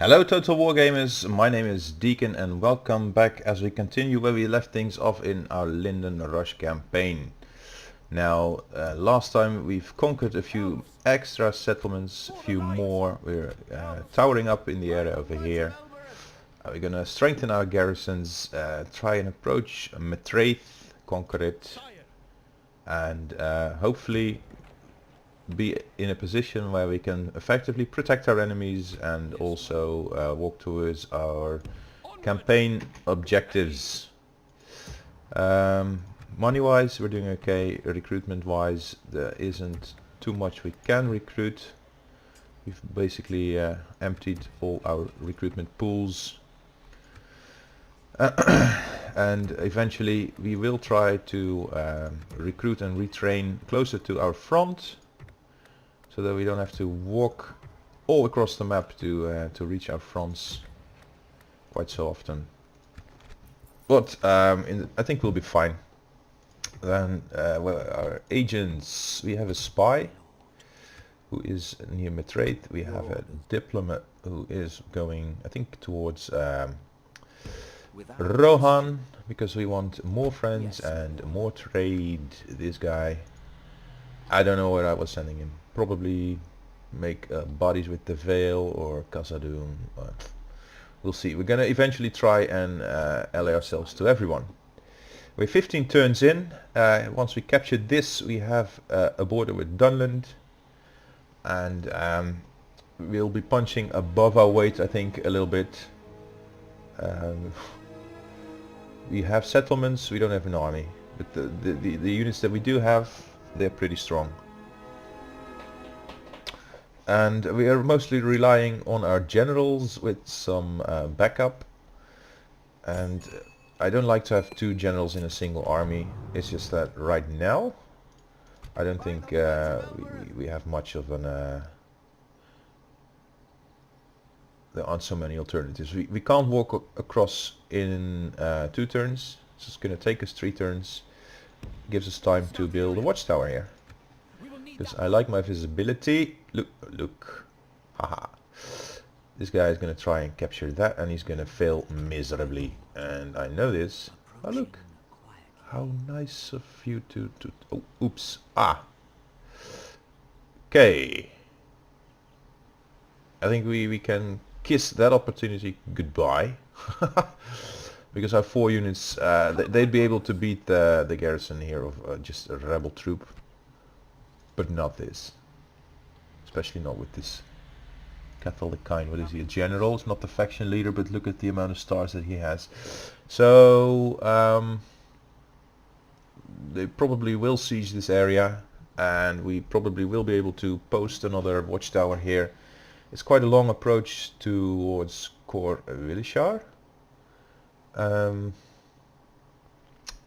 Hello Total Wargamers, my name is Deacon and welcome back as we continue where we left things off in our Lindon Rush campaign. Now, last time we've conquered a few extra settlements, a few more. We're towering up in the area over here. We're gonna strengthen our garrisons, try and approach Matraith, conquer it, and hopefully be in a position where we can effectively protect our enemies and also walk towards our campaign objectives. Money wise we're doing okay. Recruitment wise there isn't too much we can recruit. We've basically emptied all our recruitment pools. And eventually we will try to recruit and retrain closer to our front, so that we don't have to walk all across the map to reach our fronts quite so often. But I think we'll be fine. Then well, our agents, we have a spy who is near Matraith. We have a diplomat who is going, I think, towards Rohan, because we want more friends and more trade. This guy, I don't know where I was sending him. Probably make bodies with the Veil or Khazad-dûm. We'll see. We're gonna eventually try and ally ourselves to everyone. We're 15 turns in. Once we capture this, we have a border with Dunland, and we'll be punching above our weight, I think, a little bit. We have settlements. We don't have an army, but the units that we do have, they're pretty strong. And we are mostly relying on our generals with some backup, and I don't like to have two generals in a single army. It's just that right now I don't think we have much of an there aren't so many alternatives. We can't walk across in 2 turns. So it's going to take us 3 turns. Gives us time to build a watchtower here, because I like my visibility. Look, haha. This guy is going to try and capture that, and he's going to fail miserably, and I know this. Oh look, how nice of you to oh, oops, okay. I think we can kiss that opportunity goodbye. Because our 4 units, they'd be able to beat the garrison here of just a rebel troop, but not this. Especially not with this Catholic kind. What is he? A general? It's not the faction leader, but look at the amount of stars that he has. So they probably will siege this area, and we probably will be able to post another watchtower here. It's quite a long approach towards Kor Vilishar. And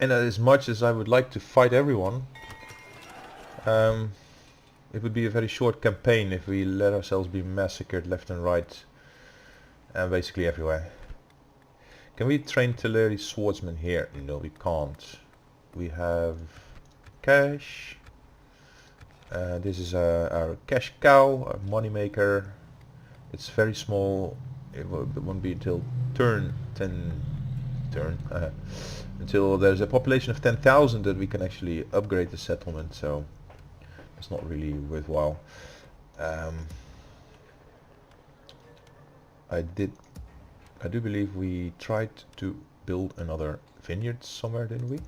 as much as I would like to fight everyone, it would be a very short campaign if we let ourselves be massacred left and right, and basically everywhere. Can we train artillery swordsmen here? No, we can't. We have cash. This is our cash cow, our money maker. It's very small. It won't be until until there's a population of 10,000 that we can actually upgrade the settlement. So it's not really worthwhile. I do believe we tried to build another vineyard somewhere, didn't we?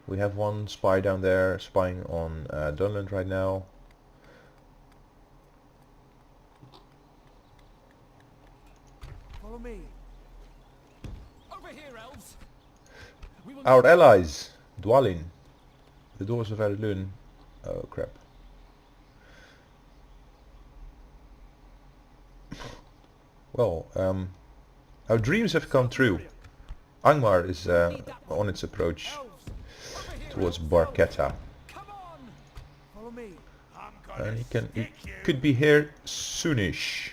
We have one spy down there spying on Dunland right now. Follow me. Over here, elves. Our allies, Dwalin, the doors of Erlun. Oh crap. Well, our dreams have come true. Angmar is on its approach towards Barketa, and he could be here soonish.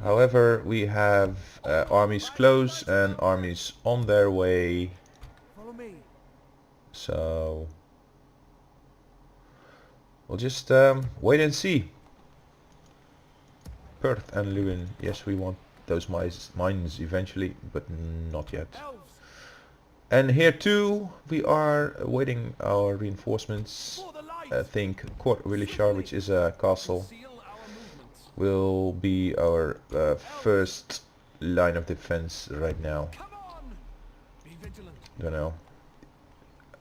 However, we have armies close and armies on their way, so we'll just wait and see. Perth and Lewin. Yes, we want those mines eventually, but not yet. Elves, And here too, we are awaiting our reinforcements. for the light. I think Court Willishar, which is a castle, Conceal our movements. will be our first line of defense right now. Come on! Be vigilant. I don't know.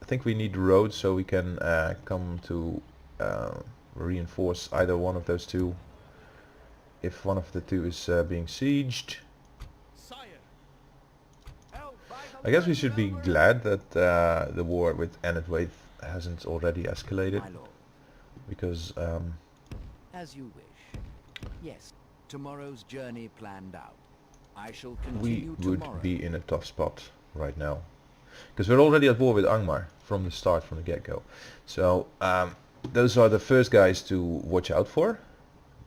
I think we need roads so we can come to reinforce either one of those two. If one of the two is being sieged. Sire. Elf, I guess we should be glad that the war with Enedwaith hasn't already escalated. My lord, Because as you wish. Yes, tomorrow's journey planned out. I shall we continue would tomorrow. be in a tough spot right now. Because we're already at war with Angmar from the start, from the get-go. So those are the first guys to watch out for.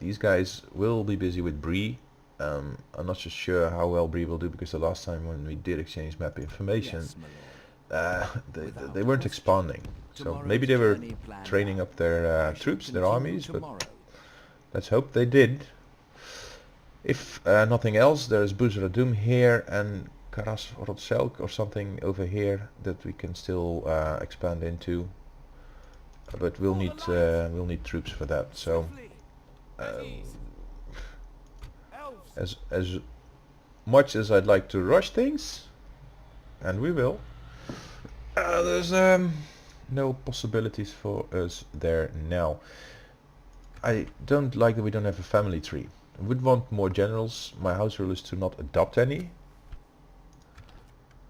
These guys will be busy with Bree. I'm not so sure how well Bree will do, because the last time when we did exchange map information, Yes, my lord. they weren't expanding. So maybe they were training up their troops, their armies, but tomorrow. let's hope they did. If nothing else, there's Buzradum here and Karas Rotselk or something over here that we can still expand into. But we'll need troops for that. So as much as I'd like to rush things, and we will, there's no possibilities for us there now. I don't like that we don't have a family tree. I would want more generals. My house rule is to not adopt any.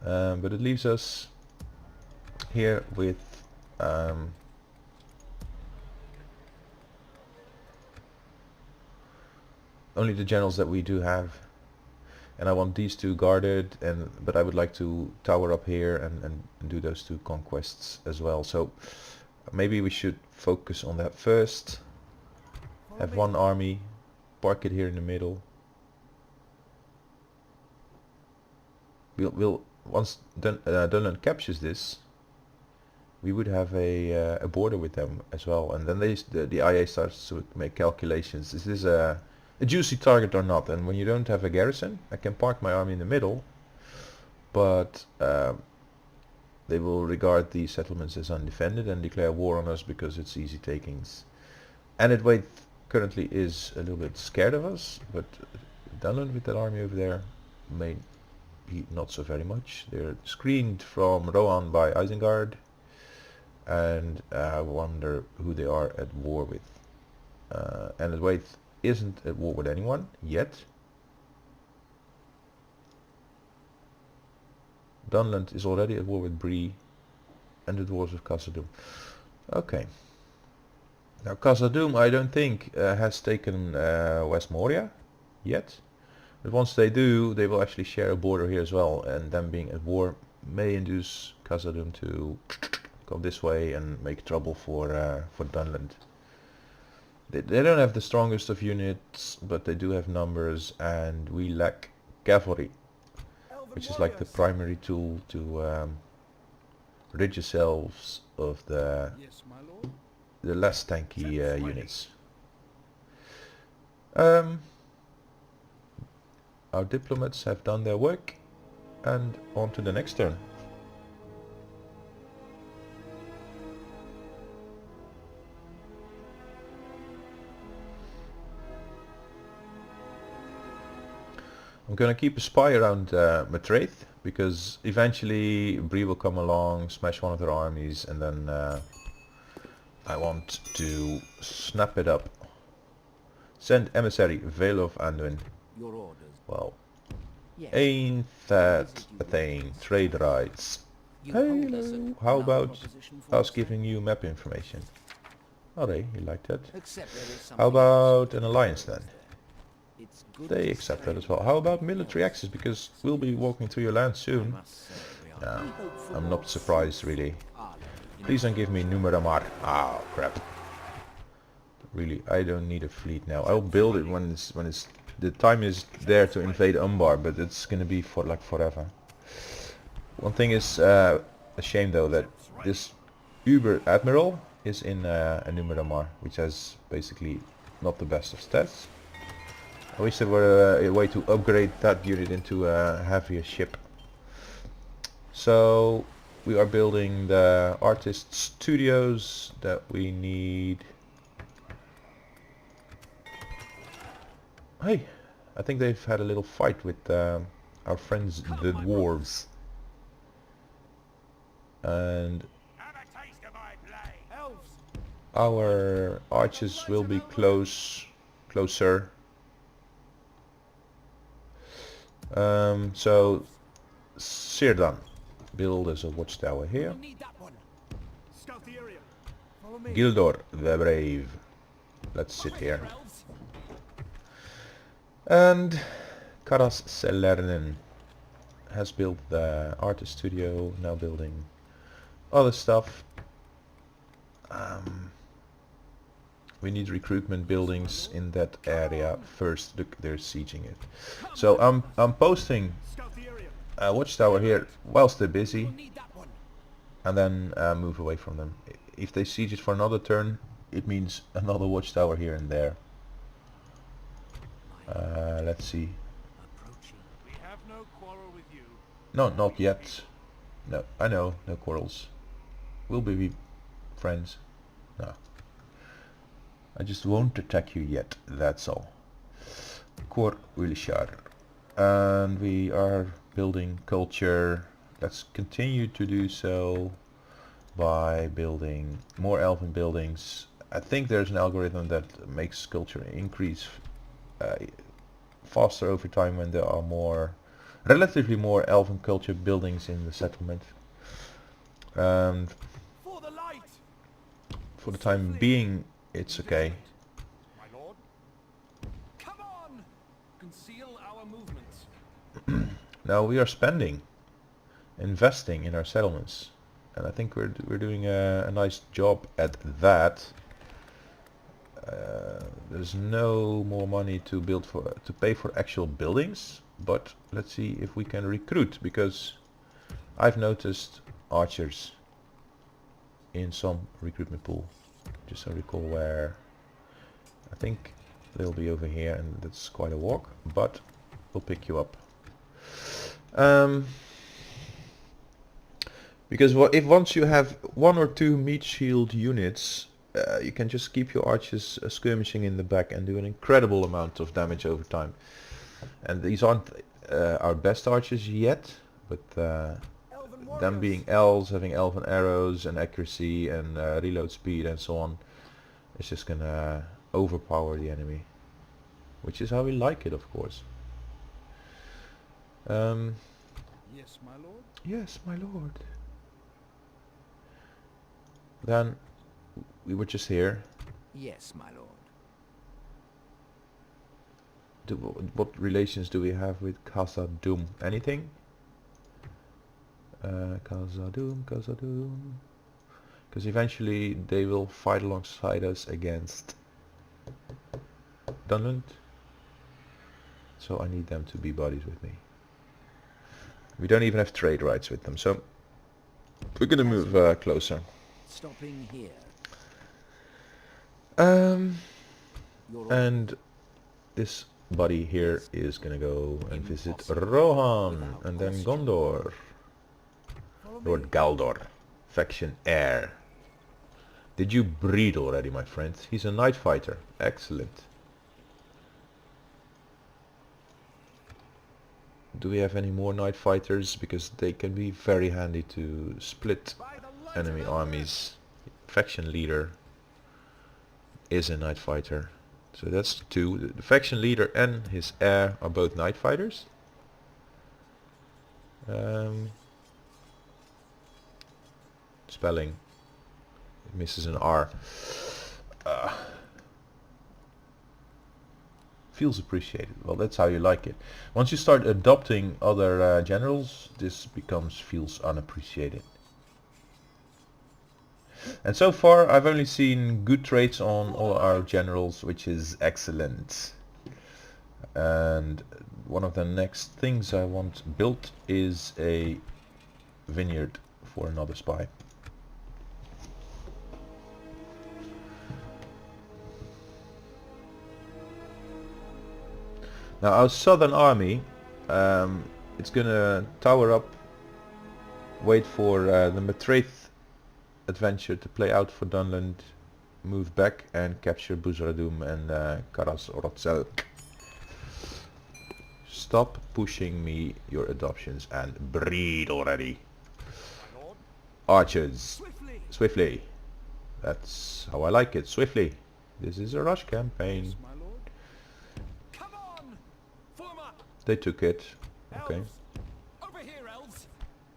But it leaves us here with only the generals that we do have. And I want these two guarded, but I would like to tower up here and do those two conquests as well. So maybe we should focus on that first. Have one army, park it here in the middle. We'll once Dunland captures this, we would have a border with them as well, and then the IA starts to make calculations. Is this a juicy target or not? And when you don't have a garrison, I can park my army in the middle, but they will regard these settlements as undefended and declare war on us because it's easy takings. And Enedwaith currently is a little bit scared of us, but Dunland with that army over there may be not so very much. They're screened from Rohan by Isengard, and I wonder who they are at war with. Enedwaith isn't at war with anyone yet. Dunland is already at war with Bree and the dwarves of Khazad-dûm. Okay. Now Khazad-dûm I don't think has taken West Moria yet. But once they do, they will actually share a border here as well, and them being at war may induce Khazad-dûm to come this way and make trouble for Dunland. They don't have the strongest of units, but they do have numbers, and we lack cavalry, which is like the primary tool to rid yourselves of the less tanky units. Our diplomats have done their work, and on to the next turn. I'm gonna keep a spy around Matraith, because eventually Bree will come along, smash one of their armies, and then I want to snap it up. Send emissary, Vale of Anduin. Your orders. Well, Yes. ain't that a thing? Trade rights. You hold us Hello. an How hour about proposition for us us, giving you map information? Alright, you like that. except there is How something about else. an alliance then? It's good They to accept say that as well. How about military access? Because we'll be walking through your land I soon. must say we are Yeah, hopeful I'm not of surprised really. Arlo in Please don't give me Numeramar. Ah, crap. Really, I don't need a fleet now. I'll build it when it's the time is there to invade Umbar, but it's gonna be for like forever. One thing is a shame though, that this Uber Admiral is in a Numeramar, which has basically not the best of stats. I wish there were a way to upgrade that unit into a heavier ship. So we are building the artist studios that we need. Hey, I think they've had a little fight with our friends the dwarves. And Elves. our archers will be closer. So Sirdan, build us a watchtower here. We'll need that one. Scout the area. Follow me. Gildor the Brave. Let's sit here. Elves. And Karas Selernen has built the artist studio, now building other stuff. We need recruitment buildings in that area first. Look, they're sieging it. So I'm posting Scout the area. a watchtower here whilst they're busy, We'll need that one. and then move away from them. If they siege it for another turn, it means another watchtower here and there. Let's see. Approaching. We have no quarrel with you. No, not yet. No, I know, no quarrels. We'll be friends. No. I just won't attack you yet, that's all. Kor Ulishar. And we are building culture. Let's continue to do so by building more elven buildings. I think there's an algorithm that makes culture increase faster over time when there are relatively more elven culture buildings in the settlement. And For the light. for the time being, it's okay. My lord. Come on. Conceal our movements. Now we are investing in our settlements, and I think we're doing a nice job at that. There's no more money to pay for actual buildings, but let's see if we can recruit, because I've noticed archers in some recruitment pool. Just so I recall where. I think they'll be over here, and that's quite a walk, but we'll pick you up. Because if once you have 1 or 2 meat shield units, you can just keep your archers skirmishing in the back and do an incredible amount of damage over time. And these aren't our best archers yet, but Elven them being elves, having elven arrows and accuracy and reload speed and so on, it's just gonna overpower the enemy, which is how we like it, of course. Yes, my lord. Yes, my lord. Then we were just here. Yes, my lord. What relations do we have with Casa Doom? Anything? Casa Doom. Because eventually they will fight alongside us against Dunland. So I need them to be buddies with me. We don't even have trade rights with them, so we're gonna move closer. Stopping here. Your And this buddy here is gonna go and visit Rohan, and then Gondor. Follow me. Lord Galdor, faction heir. Did you breed already, my friend? He's a night fighter. Excellent. Do we have any more night fighters? Because they can be very handy to split By the light enemy of Elven. armies. Faction leader is a night fighter. So that's 2. The faction leader and his heir are both night fighters. Spelling. It misses an R. Feels appreciated. Well, that's how you like it. Once you start adopting other generals, this becomes feels unappreciated. And so far I've only seen good traits on all our generals, which is excellent. And one of the next things I want built is a vineyard for another spy. Now our southern army, it's gonna tower up, wait for the Matraith adventure to play out for Dunland, move back and capture Buzradum and Karas Orotzel. Stop pushing me your adoptions and breed already. My lord. Archers, Swiftly. swiftly. That's how I like it, swiftly. This is a rush campaign. Yes, my lord. Come on. Form up. They took it, okay, Elves. Over here, elves.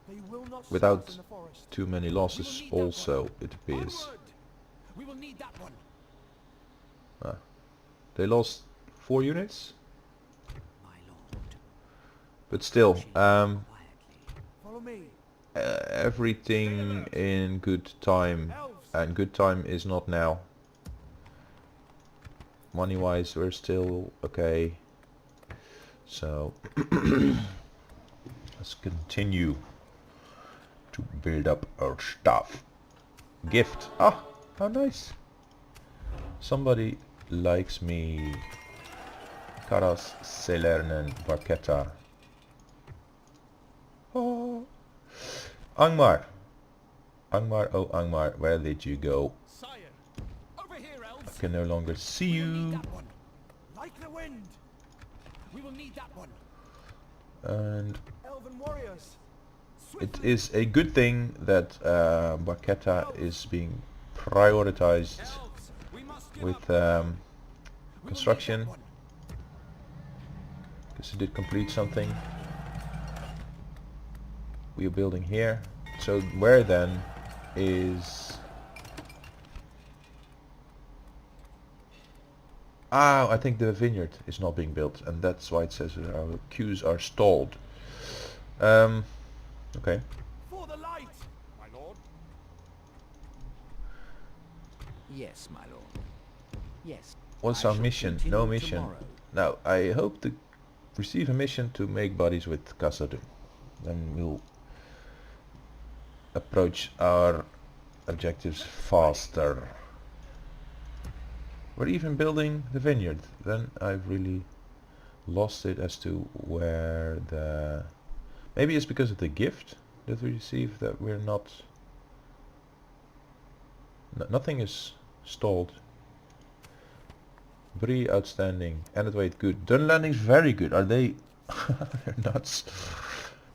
They will not without start in the forest. too many losses also, it appears. Onward. We will need that one. They lost 4 units, My lord. but still, Quietly. Follow me. everything in good time, Elves. and good time is not now. Money wise we're still okay, so let's continue to build up our stuff. Gift, ah, how nice. Somebody likes me. Karas Selernen Barketa. Oh. Angmar. Angmar, oh Angmar, where did you go? Sire. Over here, elves. I can no longer see We will need you. that one. Like the wind. We will need that one. And Elven warriors. it Swiftly. is a good thing that Barketa is being prioritized Elves. We must give with up. We will need construction, that one. because it did complete something. We are building here. So where then is... Ah, I think the vineyard is not being built, and that's why it says that our queues are stalled. Okay. For the light. My lord. Yes, my lord. Yes. What's I our shall mission? continue No mission. tomorrow. Now, I hope to receive a mission to make buddies with Kasadu. Then we'll approach our objectives faster. We're even building the vineyard. Then I've really lost it as to where the... Maybe it's because of the gift that we receive that we're not... nothing is stalled. Brie, outstanding. Anatwait, good. Dunlanding's very good. Are they... They're nuts.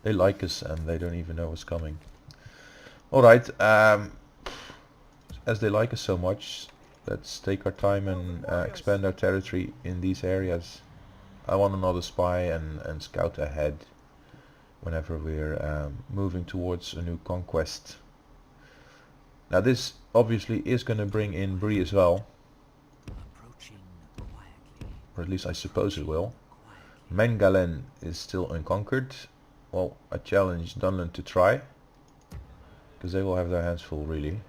They like us and they don't even know what's coming. Alright, as they like us so much, let's take our time and expand our territory in these areas. I want another spy and scout ahead whenever we're moving towards a new conquest. Now this obviously is going to bring in Brie as well, Approaching quietly. or at least I suppose it will. Mengalen is still unconquered. Well, I challenge Dunland to try, because they will have their hands full really.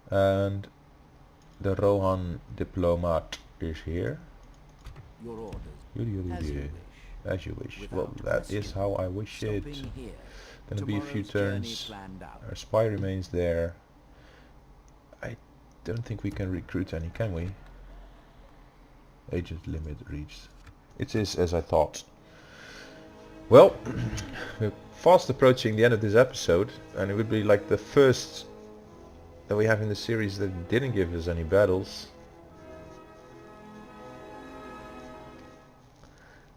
And the Rohan diplomat is here. Your orders. As As you wish. As you wish. Without Well, that is question. how I wish it. Stopping here. Gonna be a few Tomorrow's journey turns. planned out. Our spy remains there. I don't think we can recruit any, can we? Agent limit reached. It is as I thought. Well, we're fast approaching the end of this episode, and it would be like the first that we have in the series that didn't give us any battles.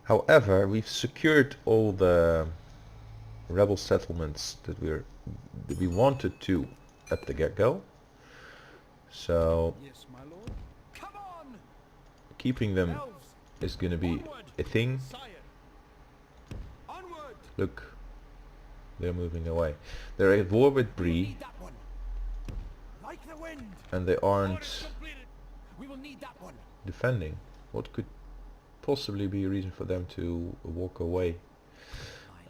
However, we've secured all the rebel settlements that we wanted to at the get-go. So Yes, my lord. Come on. keeping them Elves. is going to be Onward. a thing. Sire. Onward. Look, they're moving away. They're at war with We will Bree, need that one. Like the wind. and they Orders aren't completed. We will need that one. defending. What could possibly be a reason for them to walk away?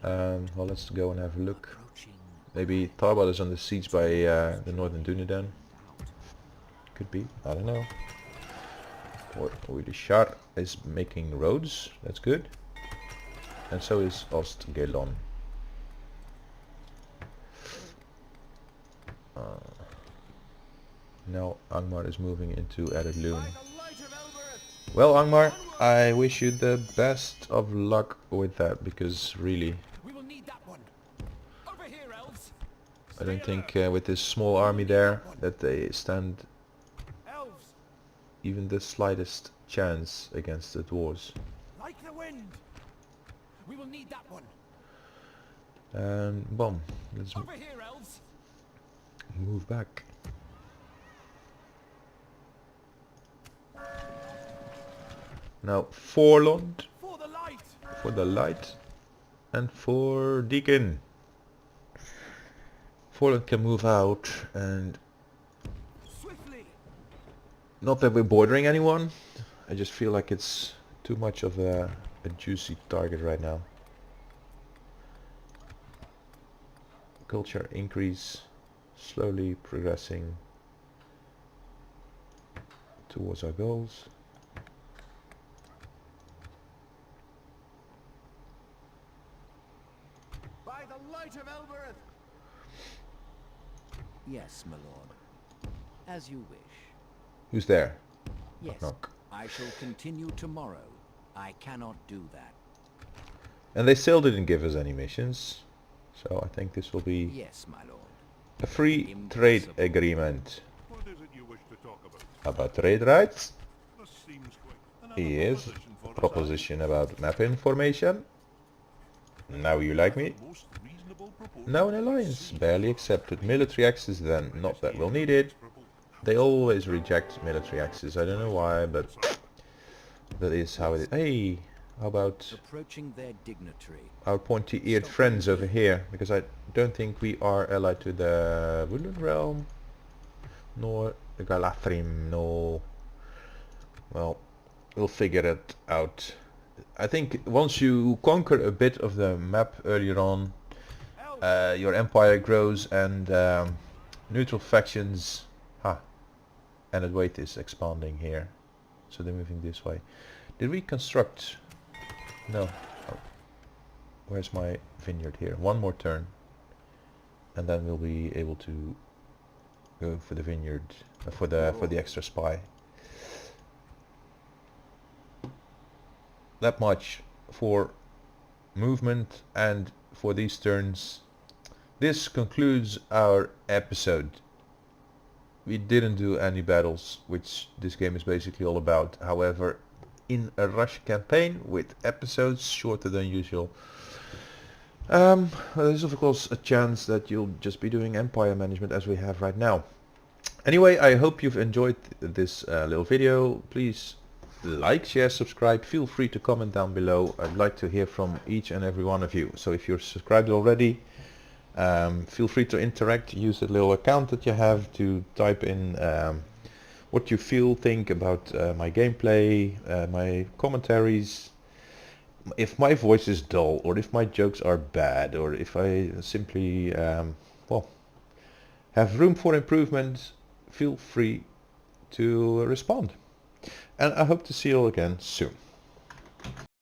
Well, let's go and have a look. Approaching Maybe Tarbad is under siege by the northern Dunedain. Could be, I don't know. Or the Shar is making roads, that's good. And so is Ostgelon. Now Angmar is moving into Eredlun. By the light of Elbereth. Well, Angmar, I wish you the best of luck with that, because really, We will need that one. Over here, elves. I don't think with this small army there that they stand Elves, even the slightest chance against the dwarves. like the wind. We will need that one. And boom, let's Over here, elves. move back. Now Forlond For the light. for the light and for Deacon. Forlond can move out, and Swiftly. not that we're bordering anyone, I just feel like it's too much of a juicy target right now. Culture increase, slowly progressing towards our goals. By the light of Elbereth. Yes, my lord. As you wish. Who's there? Yes, Knock. I shall continue tomorrow. I cannot do that. And they still didn't give us any missions, so I think this will be Yes, my lord. a free trade Impossible. agreement. What is it you wish to talk about? About trade rights? This seems quite another Yes. proposition for us, Proposition about map information. Now you like me? the most reasonable proposal. Now an alliance, barely accepted. Military access then, not that we'll need it. They always reject military access, I don't know why, but that is how it is. Hey, how about Approaching their dignitary. our pointy-eared friends over here? Because I don't think we are allied to the Woodland Realm, nor the Galathrim, no. Well, we'll figure it out. I think once you conquer a bit of the map earlier on, Elves. your empire grows, and neutral factions, and the weight is expanding here, so they're moving this way. Did we construct? No. Oh. Where's my vineyard here? One more turn, and then we'll be able to go for the vineyard, for the extra spy. That much for movement and for these turns. This concludes our episode. We didn't do any battles, which this game is basically all about. However, in a rush campaign with episodes shorter than usual, there's of course a chance that you'll just be doing empire management as we have right now. Anyway, I hope you've enjoyed this little video. Please like, share, subscribe. Feel free to comment down below. I'd like to hear from each and every one of you. So if you're subscribed already, feel free to interact. Use the little account that you have to type in what you think about my gameplay, my commentaries. If my voice is dull, or if my jokes are bad, or if I simply well, have room for improvement, feel free to respond. And I hope to see you all again soon.